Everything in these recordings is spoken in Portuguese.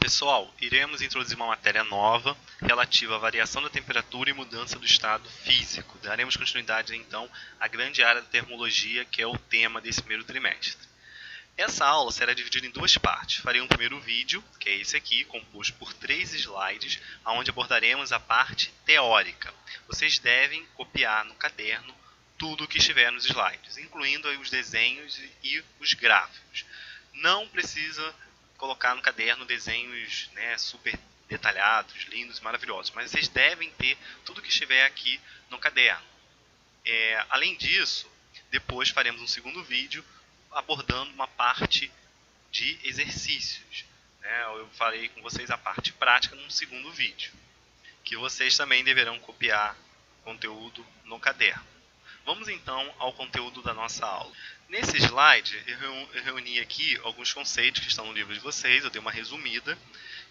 Pessoal, iremos introduzir uma matéria nova relativa à variação da temperatura e mudança do estado físico. Daremos continuidade, então, à grande área da termologia, que é o tema desse primeiro trimestre. Essa aula será dividida em duas partes. Farei um primeiro vídeo, que é esse aqui, composto por 3 slides, onde abordaremos a parte teórica. Vocês devem copiar no caderno tudo o que estiver nos slides, incluindo aí os desenhos e os gráficos. Não precisa colocar no caderno desenhos, super detalhados, lindos, maravilhosos, mas vocês devem ter tudo que estiver aqui no caderno. Além disso, depois faremos um segundo vídeo abordando uma parte de exercícios. Eu farei com vocês a parte prática num segundo vídeo, que vocês também deverão copiar conteúdo no caderno. Vamos então ao conteúdo da nossa aula. Nesse slide, eu reuni aqui alguns conceitos que estão no livro de vocês, eu dei uma resumida,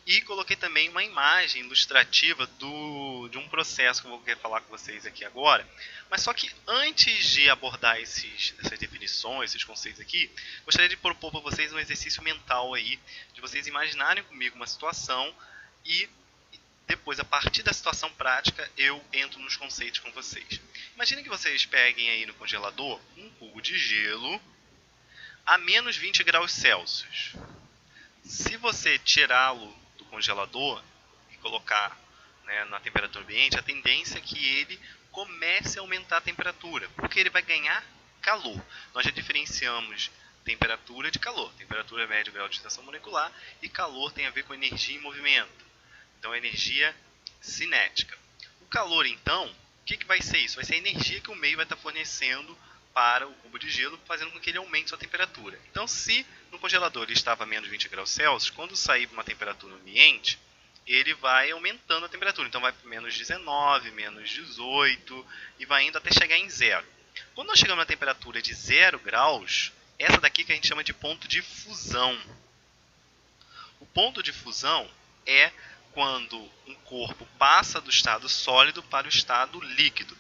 e coloquei também uma imagem ilustrativa de um processo que eu vou querer falar com vocês aqui agora. Mas só que antes de abordar essas definições, esses conceitos aqui, gostaria de propor para vocês um exercício mental aí, de vocês imaginarem comigo uma situação e depois, a partir da situação prática, eu entro nos conceitos com vocês. Imaginem que vocês peguem aí no congelador um cubo de gelo a menos 20 graus Celsius. Se você tirá-lo do congelador e colocar na temperatura ambiente, a tendência é que ele comece a aumentar a temperatura, porque ele vai ganhar calor. Nós já diferenciamos temperatura de calor. Temperatura é médio grau de excitação molecular e calor tem a ver com energia em movimento. Então, a energia cinética. O calor, então, o que vai ser isso? Vai ser a energia que o meio vai estar fornecendo para o cubo de gelo, fazendo com que ele aumente sua temperatura. Então, se no congelador ele estava a menos 20 graus Celsius, quando sair para uma temperatura ambiente, ele vai aumentando a temperatura. Então, vai para menos 19, menos 18 e vai indo até chegar em zero. Quando nós chegamos na temperatura de 0 graus, essa daqui que a gente chama de ponto de fusão. O ponto de fusão é quando um corpo passa do estado sólido para o estado líquido.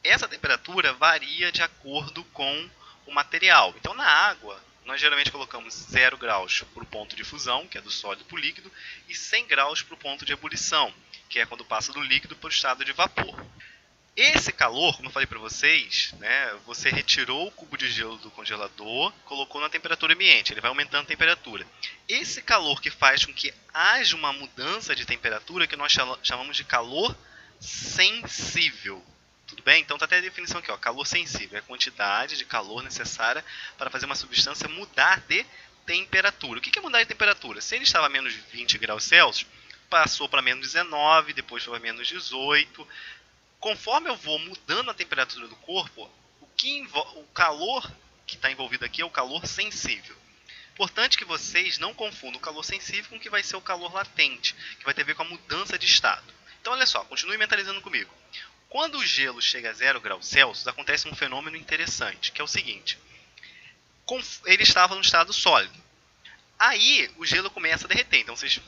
Essa temperatura varia de acordo com o material. Então, na água, nós geralmente colocamos 0 graus para o ponto de fusão, que é do sólido para o líquido, e 100 graus para o ponto de ebulição, que é quando passa do líquido para o estado de vapor. Esse calor, como eu falei para vocês, você retirou o cubo de gelo do congelador, colocou na temperatura ambiente, ele vai aumentando a temperatura. Esse calor que faz com que haja uma mudança de temperatura, que nós chamamos de calor sensível. Tudo bem? Então está até a definição aqui, ó, calor sensível, é a quantidade de calor necessária para fazer uma substância mudar de temperatura. O que é mudar de temperatura? Se ele estava a menos 20 graus Celsius, passou para menos 19, depois foi para menos 18... Conforme eu vou mudando a temperatura do corpo, o calor que está envolvido aqui é o calor sensível. Importante que vocês não confundam o calor sensível com o que vai ser o calor latente, que vai ter a ver com a mudança de estado. Então, olha só, continue mentalizando comigo. Quando o gelo chega a 0 graus Celsius, acontece um fenômeno interessante, que é o seguinte. Ele estava no estado sólido. Aí o gelo começa a derreter. Então vocês,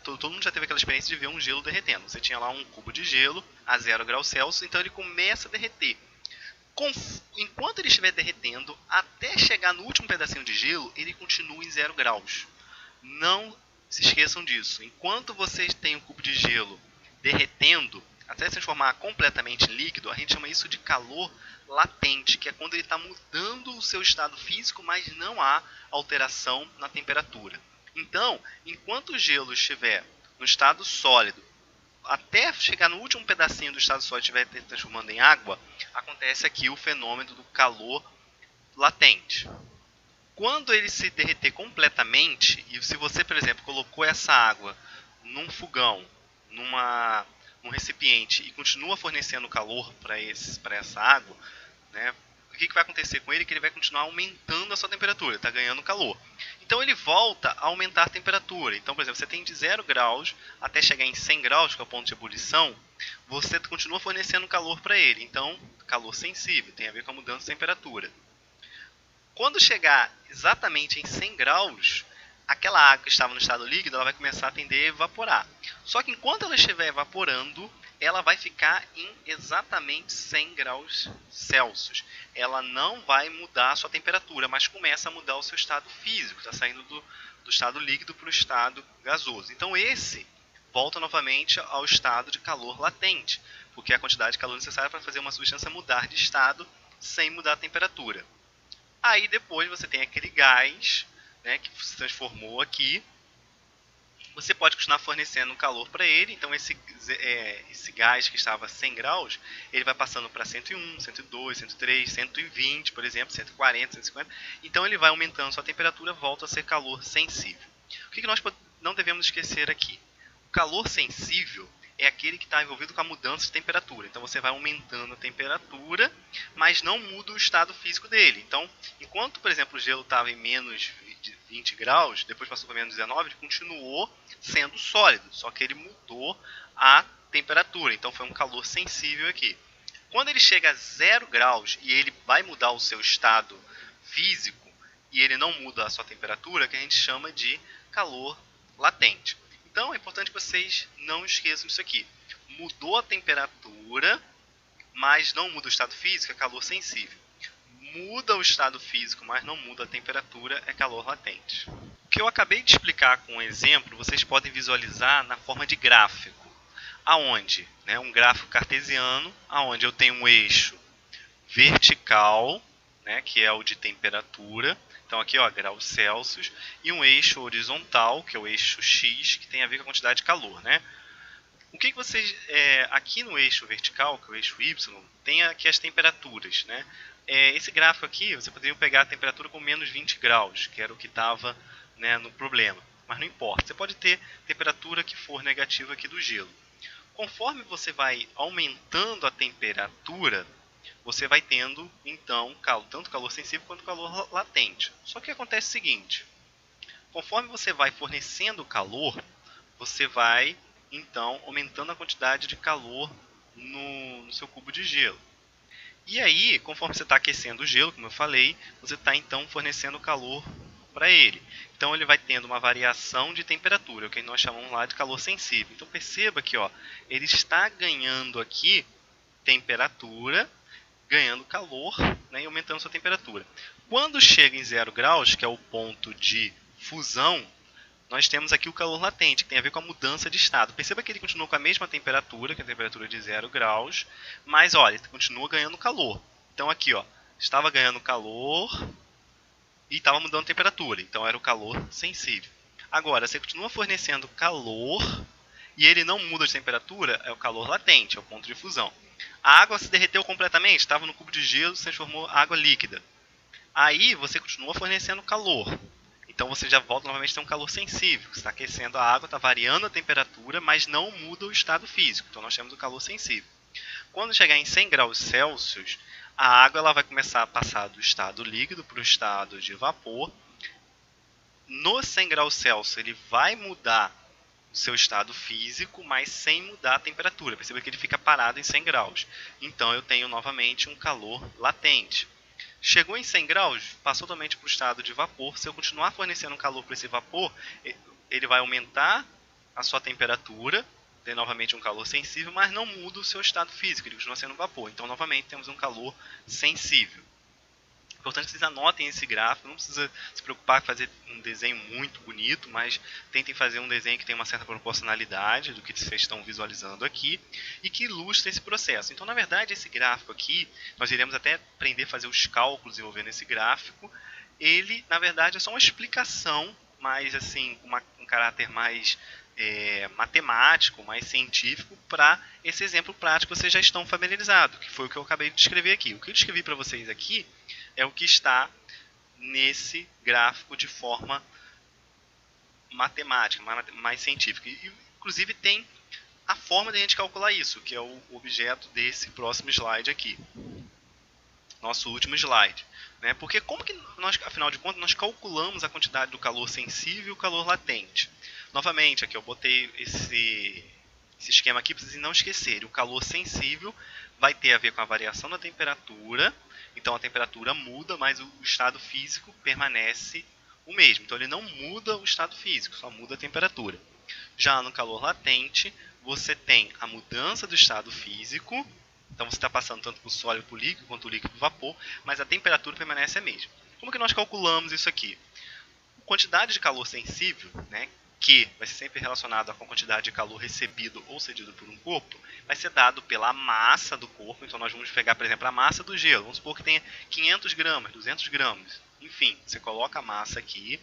todo mundo já teve aquela experiência de ver um gelo derretendo. Você tinha lá um cubo de gelo a 0 graus Celsius, então ele começa a derreter. Enquanto ele estiver derretendo, até chegar no último pedacinho de gelo, ele continua em 0 graus. Não se esqueçam disso. Enquanto vocês têm um cubo de gelo derretendo, até se transformar completamente líquido, a gente chama isso de calor latente, que é quando ele está mudando o seu estado físico, mas não há alteração na temperatura. Então, enquanto o gelo estiver no estado sólido, até chegar no último pedacinho do estado sólido estiver transformando em água, acontece aqui o fenômeno do calor latente. Quando ele se derreter completamente, e se você, por exemplo, colocou essa água num fogão, num recipiente e continua fornecendo calor para essa água, o que vai acontecer com ele? Que ele vai continuar aumentando a sua temperatura, está ganhando calor. Então ele volta a aumentar a temperatura. Então, por exemplo, você tem de 0 graus até chegar em 100 graus, que é o ponto de ebulição, você continua fornecendo calor para ele. Então, calor sensível, tem a ver com a mudança de temperatura. Quando chegar exatamente em 100 graus, aquela água que estava no estado líquido, ela vai começar a tender a evaporar. Só que enquanto ela estiver evaporando, ela vai ficar em exatamente 100 graus Celsius. Ela não vai mudar a sua temperatura, mas começa a mudar o seu estado físico, está saindo do do estado líquido para o estado gasoso. Então esse volta novamente ao estado de calor latente, porque é a quantidade de calor necessária para fazer uma substância mudar de estado sem mudar a temperatura. Aí depois você tem aquele gás, né, que se transformou aqui. Você pode continuar fornecendo calor para ele, então esse gás que estava a 100 graus, ele vai passando para 101, 102, 103, 120, por exemplo, 140, 150. Então ele vai aumentando sua temperatura, volta a ser calor sensível. O que nós não devemos esquecer aqui? O calor sensível é aquele que está envolvido com a mudança de temperatura. Então você vai aumentando a temperatura, mas não muda o estado físico dele. Então, enquanto, por exemplo, o gelo estava em menos 20 graus, depois passou para menos 19, ele continuou sendo sólido, só que ele mudou a temperatura. Então foi um calor sensível aqui. Quando ele chega a 0 graus e ele vai mudar o seu estado físico e ele não muda a sua temperatura, que a gente chama de calor latente. Então é importante que vocês não esqueçam disso aqui. Mudou a temperatura, mas não muda o estado físico, é calor sensível. Muda o estado físico, mas não muda a temperatura, é calor latente. O que eu acabei de explicar com um exemplo, vocês podem visualizar na forma de gráfico. Aonde? Né, um gráfico cartesiano, aonde eu tenho um eixo vertical, né, que é o de temperatura. Então aqui, ó, graus Celsius, e um eixo horizontal, que é o eixo X, que tem a ver com a quantidade de calor, né? O que vocês, aqui no eixo vertical, que é o eixo Y, tem aqui as temperaturas, né? Esse gráfico aqui, você poderia pegar a temperatura com menos 20 graus, que era o que estava, né, no problema. Mas não importa, você pode ter temperatura que for negativa aqui do gelo. Conforme você vai aumentando a temperatura, você vai tendo, então, tanto calor sensível quanto calor latente. Só que acontece o seguinte, conforme você vai fornecendo calor, você vai, então, aumentando a quantidade de calor no seu cubo de gelo. E aí, conforme você está aquecendo o gelo, como eu falei, você está, então, fornecendo calor para ele. Então, ele vai tendo uma variação de temperatura, o que nós chamamos lá de calor sensível. Então, perceba que, ó, ele está ganhando aqui temperatura, ganhando calor, né, e aumentando sua temperatura. Quando chega em 0 graus, que é o ponto de fusão, nós temos aqui o calor latente, que tem a ver com a mudança de estado. Perceba que ele continua com a mesma temperatura, que é a temperatura de 0 graus, mas olha, ele continua ganhando calor. Então aqui, ó, estava ganhando calor e estava mudando a temperatura, então era o calor sensível. Agora, você continua fornecendo calor e ele não muda de temperatura, é o calor latente, é o ponto de fusão. A água se derreteu completamente, estava no cubo de gelo, se transformou em água líquida. Aí você continua fornecendo calor. Então você já volta novamente a ter um calor sensível. Você está aquecendo a água, está variando a temperatura, mas não muda o estado físico. Então nós temos o calor sensível. Quando chegar em 100 graus Celsius, a água ela vai começar a passar do estado líquido para o estado de vapor. No 100 graus Celsius ele vai mudar o seu estado físico, mas sem mudar a temperatura. Perceba que ele fica parado em 100 graus. Então eu tenho novamente um calor latente. Chegou em 100 graus, passou totalmente para o estado de vapor. Se eu continuar fornecendo calor para esse vapor, ele vai aumentar a sua temperatura, tem novamente um calor sensível, mas não muda o seu estado físico, ele continua sendo vapor. Então, novamente, temos um calor sensível. É importante que vocês anotem esse gráfico, não precisa se preocupar em fazer um desenho muito bonito, mas tentem fazer um desenho que tenha uma certa proporcionalidade do que vocês estão visualizando aqui e que ilustre esse processo. Então, na verdade, esse gráfico aqui, nós iremos até aprender a fazer os cálculos envolvendo esse gráfico. Ele, na verdade, é só uma explicação, mais assim, um caráter mais matemático, mais científico, para esse exemplo prático que vocês já estão familiarizados, que foi o que eu acabei de escrever aqui. O que eu escrevi para vocês aqui é o que está nesse gráfico de forma matemática, mais científica. E, inclusive tem a forma de a gente calcular isso, que é o objeto desse próximo slide aqui. Nosso último slide. Né? Porque como que nós, afinal de contas, nós calculamos a quantidade do calor sensível e o calor latente? Novamente, aqui eu botei esse esquema aqui para vocês não esquecerem. O calor sensível vai ter a ver com a variação da temperatura. Então a temperatura muda, mas o estado físico permanece o mesmo. Então ele não muda o estado físico, só muda a temperatura. Já no calor latente, você tem a mudança do estado físico. Então você está passando tanto para o sólido para o líquido, quanto o líquido para o vapor, mas a temperatura permanece a mesma. Como que nós calculamos isso aqui? quantidade de calor sensível, né, que vai ser sempre relacionado com a quantidade de calor recebido ou cedido por um corpo, vai ser dado pela massa do corpo. Então nós vamos pegar, por exemplo, a massa do gelo. Vamos supor que tenha 500 gramas, 200 gramas. Enfim, você coloca a massa aqui,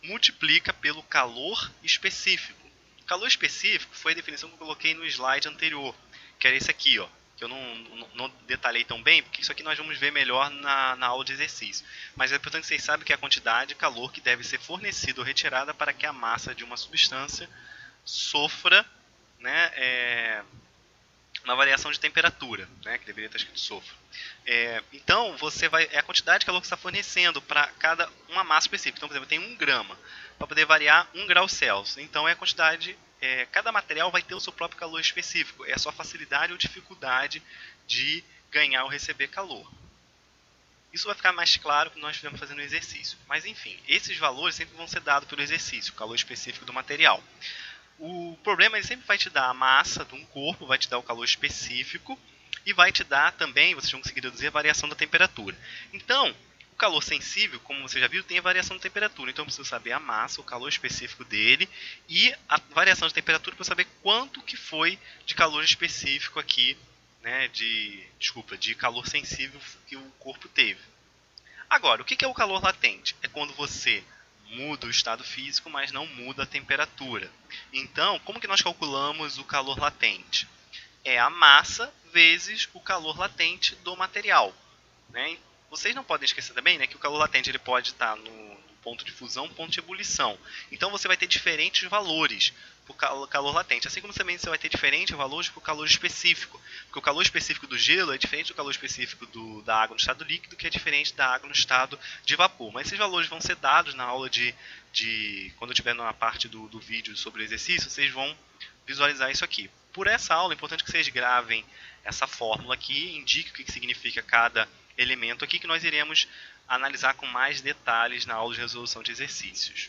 multiplica pelo calor específico. O calor específico foi a definição que eu coloquei no slide anterior, que era esse aqui, ó, que eu não detalhei tão bem, porque isso aqui nós vamos ver melhor na aula de exercício. Mas é importante que vocês saibam que é a quantidade de calor que deve ser fornecida ou retirada para que a massa de uma substância sofra, né, uma variação de temperatura, né, que deveria estar escrito sofra. Então, é a quantidade de calor que você está fornecendo para cada uma massa específica. Então, por exemplo, tem 1 grama, para poder variar 1 grau Celsius. Então, é a quantidade, cada material vai ter o seu próprio calor específico. É a sua facilidade ou dificuldade de ganhar ou receber calor. Isso vai ficar mais claro quando nós estivermos fazendo o exercício. Mas, enfim, esses valores sempre vão ser dados pelo exercício, o calor específico do material. O problema, ele sempre vai te dar a massa de um corpo, vai te dar o calor específico e vai te dar também, vocês vão conseguir deduzir, a variação da temperatura. Então, o calor sensível, como você já viu, tem a variação da temperatura. Então, eu preciso saber a massa, o calor específico dele e a variação de temperatura para saber quanto que foi de calor específico aqui, né, de calor sensível que o corpo teve. Agora, o que é o calor latente? É quando você muda o estado físico, mas não muda a temperatura. Então, como que nós calculamos o calor latente? É a massa vezes o calor latente do material, né? Vocês não podem esquecer também, né, que o calor latente ele pode estar no ponto de fusão, ponto de ebulição. Então você vai ter diferentes valores para o calor latente, assim como também você vai ter diferentes valores para o calor específico, porque o calor específico do gelo é diferente do calor específico da água no estado líquido, que é diferente da água no estado de vapor. Mas esses valores vão ser dados na aula quando eu estiver na parte do vídeo sobre o exercício, vocês vão visualizar isso aqui. Por essa aula é importante que vocês gravem essa fórmula aqui, indique o que significa cada elemento aqui, que nós iremos analisar com mais detalhes na aula de resolução de exercícios.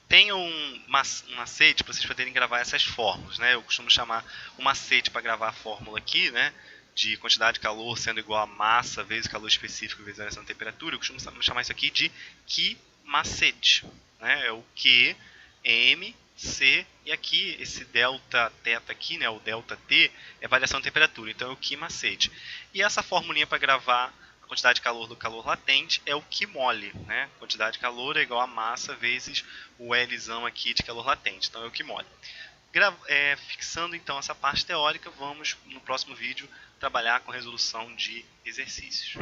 Tem um macete para vocês poderem gravar essas fórmulas, né? Eu costumo chamar o macete para gravar a fórmula aqui, né, de quantidade de calor sendo igual a massa vezes calor específico vezes a variação de temperatura. Eu costumo chamar isso aqui de Q macete, né? É o Q, M, C, e aqui esse delta θ aqui, né, o delta T, é variação de temperatura, então é o Q macete. E essa formulinha para gravar a quantidade de calor do calor latente é o Q mole, né? Quantidade de calor é igual a massa vezes o Lzão aqui de calor latente, então é o Q mole. Fixando então essa parte teórica, vamos no próximo vídeo trabalhar com resolução de exercícios.